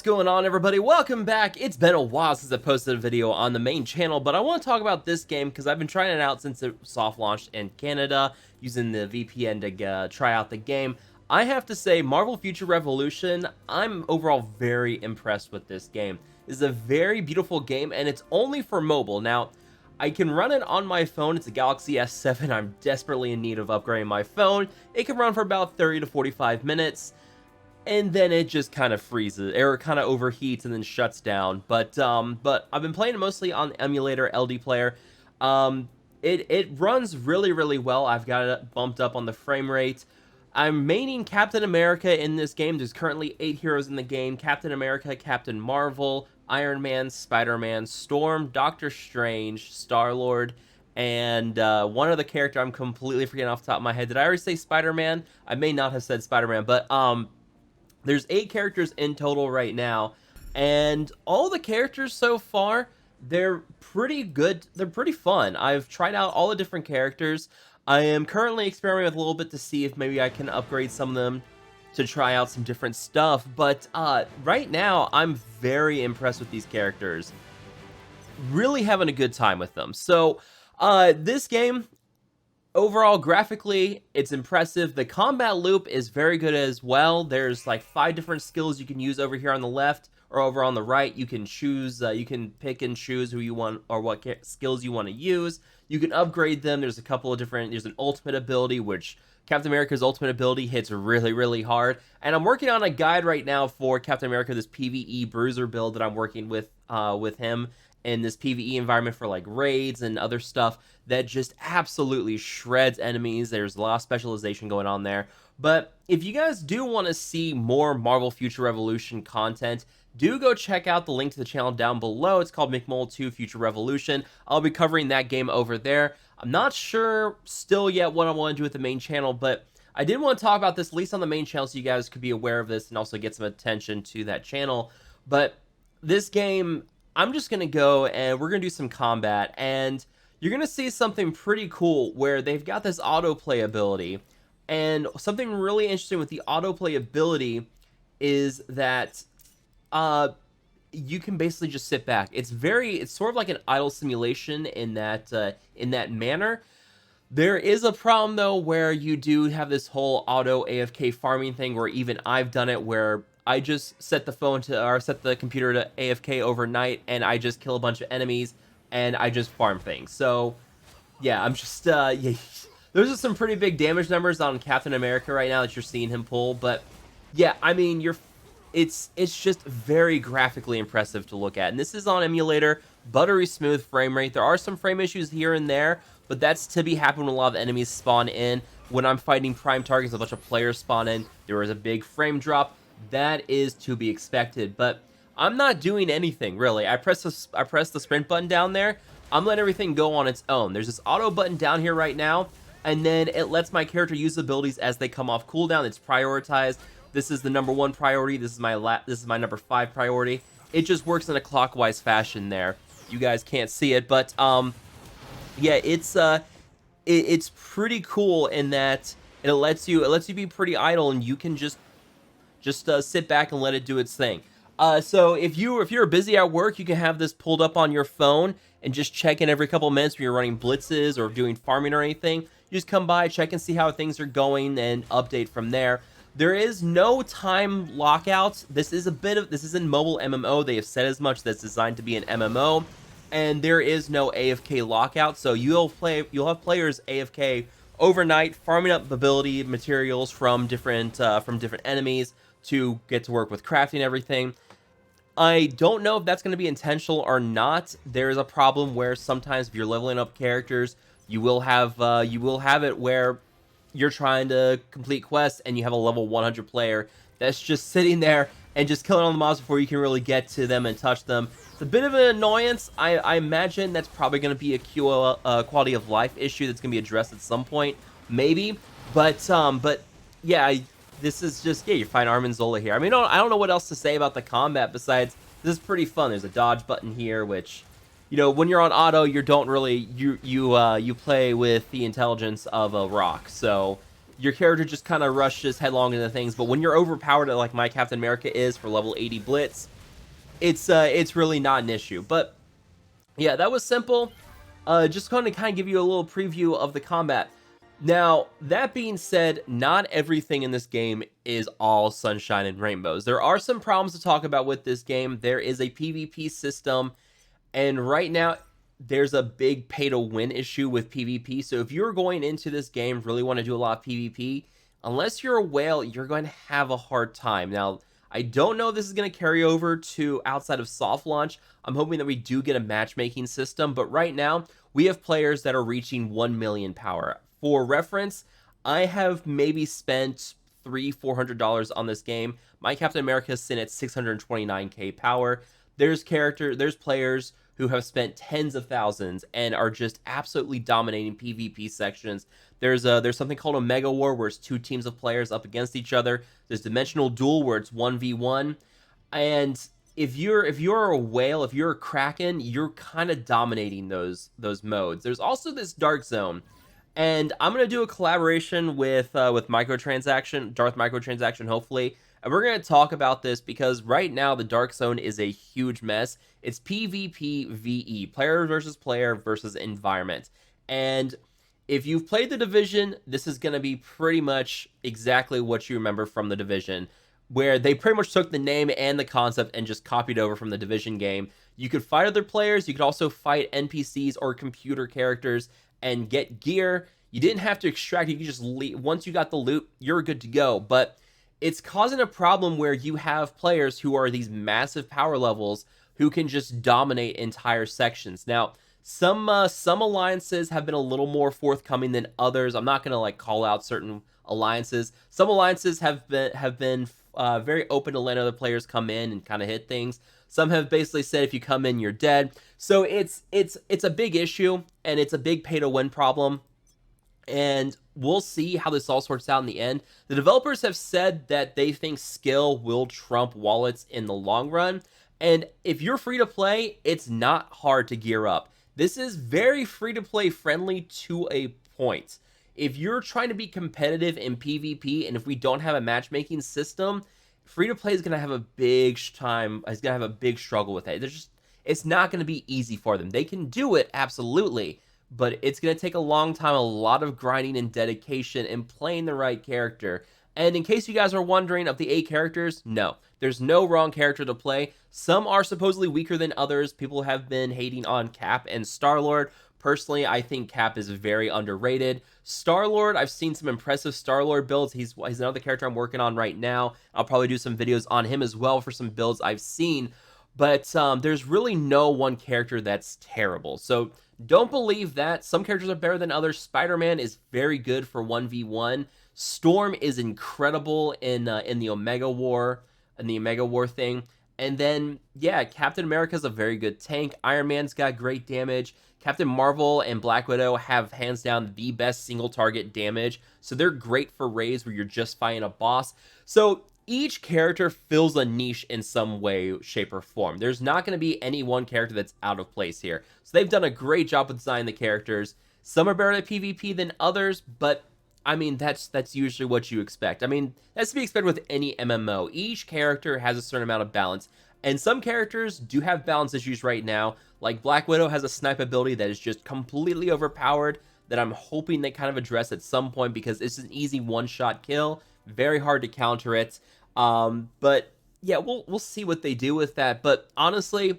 going on, everybody? Welcome back. It's been a while since I posted a video on the main channel, but I want to talk about this game because I've been trying it out since it soft launched in Canada using the VPN to try out the game. I have to say, Marvel Future Revolution, I'm overall very impressed with this game. This is a very beautiful game, and it's only for mobile. Now, I can run it on my phone. It's a Galaxy S7. I'm desperately in need of upgrading my phone. It can run for about 30 to 45 minutes. And then it just kind of freezes, or kind of overheats and then shuts down. But I've been playing it mostly on emulator LD Player. It runs really well. I've got it bumped up on the frame rate. I'm maining Captain America in this game. There's currently 8 heroes in the game: Captain America, Captain Marvel, Iron Man, Spider-Man, Storm, Doctor Strange, Star-Lord, and one other character I'm completely forgetting off the top of my head. Did I already say Spider-Man? I may not have said Spider-Man, but there's 8 characters in total right now, and all the characters so far, they're pretty good. They're pretty fun. I've tried out all the different characters. I am currently experimenting with a little bit to see if maybe I can upgrade some of them to try out some different stuff, but right now, I'm very impressed with these characters. Really having a good time with them. So, this game, overall, graphically, it's impressive. The combat loop is very good as well. There's like 5 different skills you can use over here on the left or over on the right. You can choose, you can pick and choose who you want or what skills you want to use. You can upgrade them. There's a couple of different, there's an ultimate ability, which Captain America's ultimate ability hits really hard. And I'm working on a guide right now for Captain America, this PvE bruiser build that I'm working with him in this PvE environment for like raids and other stuff that just absolutely shreds enemies. There's a lot of specialization going on there. But if you guys do want to see more Marvel Future Revolution content, do go check out the link to the channel down below. It's called McMole 2 Future Revolution. I'll be covering that game over there. I'm not sure still yet what I want to do with the main channel, but I did want to talk about this at least on the main channel so you guys could be aware of this and also get some attention to that channel. But this game, I'm just going to go and we're going to do some combat, and you're going to see something pretty cool where they've got this autoplay ability. And something really interesting with the autoplay ability is that you can basically just sit back. It's sort of like an idle simulation in that manner. There is a problem though where you do have this whole auto AFK farming thing, where even I've done it, where I just set the computer to AFK overnight, and I just kill a bunch of enemies, and I just farm things. So, yeah, I'm just, yeah, those are some pretty big damage numbers on Captain America right now that you're seeing him pull, but, yeah, I mean, it's just very graphically impressive to look at, and this is on emulator, buttery smooth frame rate. There are some frame issues here and there, but that's to be happening when a lot of enemies spawn in. When I'm fighting prime targets, a bunch of players spawn in, there was a big frame drop. That is to be expected, but I'm not doing anything really. I press the sprint button down there. I'm letting everything go on its own. There's this auto button down here right now, and then it lets my character use abilities as they come off cooldown. It's prioritized. This is the number 1 priority. This is my number 5 priority. It just works in a clockwise fashion there. You guys can't see it, but yeah, it's pretty cool in that it lets you be pretty idle, and you can just sit back and let it do its thing. So if you're busy at work, you can have this pulled up on your phone and just check in every couple of minutes when you're running blitzes or doing farming or anything. You just come by, check and see how things are going, and update from there. There is no time lockout. This is in mobile MMO. They have said as much. That's designed to be an MMO, and there is no AFK lockout. So you'll have players AFK overnight, farming up ability materials from different enemies to get to work with crafting everything. I don't know if that's going to be intentional or not. There's a problem where sometimes if you're leveling up characters, you will have it where you're trying to complete quests and you have a level 100 player that's just sitting there and just killing all the mobs before you can really get to them and touch them. It's a bit of an annoyance. I imagine that's probably going to be a quality of life issue that's going to be addressed at some point, maybe. But yeah, this is just, yeah, you're fighting Arnim Zola here. I mean, I don't know what else to say about the combat besides this is pretty fun. There's a dodge button here, which, you know, when you're on auto, you don't really, you play with the intelligence of a rock. So your character just kind of rushes headlong into things. But when you're overpowered, like my Captain America is for level 80 Blitz, it's really not an issue. But yeah, that was simple. Just going to kind of give you a little preview of the combat. Now, that being said, not everything in this game is all sunshine and rainbows. There are some problems to talk about with this game. There is a PvP system, and right now there's a big pay to win issue with PvP. So if you're going into this game, really want to do a lot of PvP, unless you're a whale, you're going to have a hard time. Now, I don't know if this is going to carry over to outside of soft launch. I'm hoping that we do get a matchmaking system, but right now we have players that are reaching 1 million power. For reference, I have maybe spent $300-400 on this game. My Captain America is sitting at 629k power. There's players who have spent tens of thousands and are just absolutely dominating PvP sections. There's something called Omega War, where it's 2 teams of players up against each other. There's Dimensional Duel, where it's 1v1. And if you're a whale, if you're a kraken, you're kind of dominating those modes. There's also this Dark Zone, and I'm gonna do a collaboration with Microtransaction, Darth Microtransaction, hopefully. And we're going to talk about this because right now the Dark Zone is a huge mess. It's PvPvE, player versus environment. And if you've played The Division, this is going to be pretty much exactly what you remember from The Division, where they pretty much took the name and the concept and just copied over from the Division game. You could fight other players, you could also fight NPCs or computer characters and get gear. You didn't have to extract, you could just leave. Once you got the loot, you're good to go. But it's causing a problem where you have players who are these massive power levels who can just dominate entire sections. Now, some alliances have been a little more forthcoming than others. I'm not going to like call out certain alliances. Some alliances have been very open to letting other players come in and kind of hit things. Some have basically said if you come in, you're dead. So it's a big issue, and it's a big pay to win problem. And we'll see how this all sorts out in the end. The developers have said that they think skill will trump wallets in the long run. And if you're free to play, it's not hard to gear up. This is very free to play friendly to a point. If you're trying to be competitive in PvP, and if we don't have a matchmaking system, free to play is going to have a big struggle with it. It's not going to be easy for them. They can do it, absolutely, but it's going to take a long time, a lot of grinding and dedication and playing the right character. And in case you guys are wondering, of the 8 characters, no, there's no wrong character to play. Some are supposedly weaker than others. People have been hating on Cap and Star-Lord. Personally, I think Cap is very underrated. Star-Lord, I've seen some impressive Star-Lord builds. He's another character I'm working on right now. I'll probably do some videos on him as well for some builds I've seen. But there's really no one character that's terrible. So don't believe that. Some characters are better than others. Spider-Man is very good for 1v1. Storm is incredible in the Omega War, thing. And then, yeah, Captain America's a very good tank. Iron Man's got great damage. Captain Marvel and Black Widow have hands down the best single target damage. So they're great for raids where you're just fighting a boss. So each character fills a niche in some way, shape, or form. There's not going to be any one character that's out of place here. So they've done a great job with designing the characters. Some are better at PvP than others, but I mean, that's usually what you expect. I mean, that's to be expected with any MMO. Each character has a certain amount of balance, and some characters do have balance issues right now. Like Black Widow has a snipe ability that is just completely overpowered that I'm hoping they kind of address at some point, because it's an easy one-shot kill. Very hard to counter it. But yeah, we'll see what they do with that. But honestly,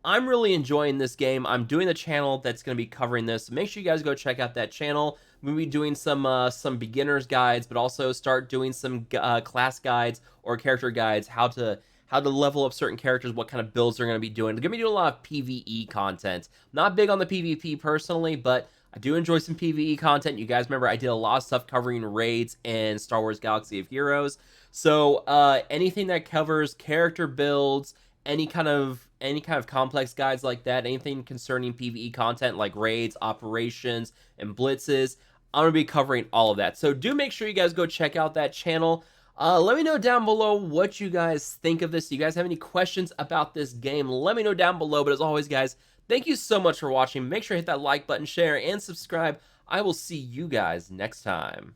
I'm really enjoying this game. I'm doing a channel that's going to be covering this. Make sure you guys go check out that channel. We'll be doing some beginners guides, but also start doing some class guides or character guides, how to level up certain characters, what kind of builds they're going to be doing. They're going to be doing a lot of PvE content. Not big on the PvP personally, but I do enjoy some PvE content. You guys remember I did a lot of stuff covering raids and Star Wars Galaxy of Heroes. So anything that covers character builds, any kind of complex guides like that, anything concerning PvE content like raids, operations, and blitzes, I'm going to be covering all of that. So do make sure you guys go check out that channel. Let me know down below what you guys think of this. Do you guys have any questions about this game? Let me know down below. But as always, guys, thank you so much for watching. Make sure to hit that like button, share, and subscribe. I will see you guys next time.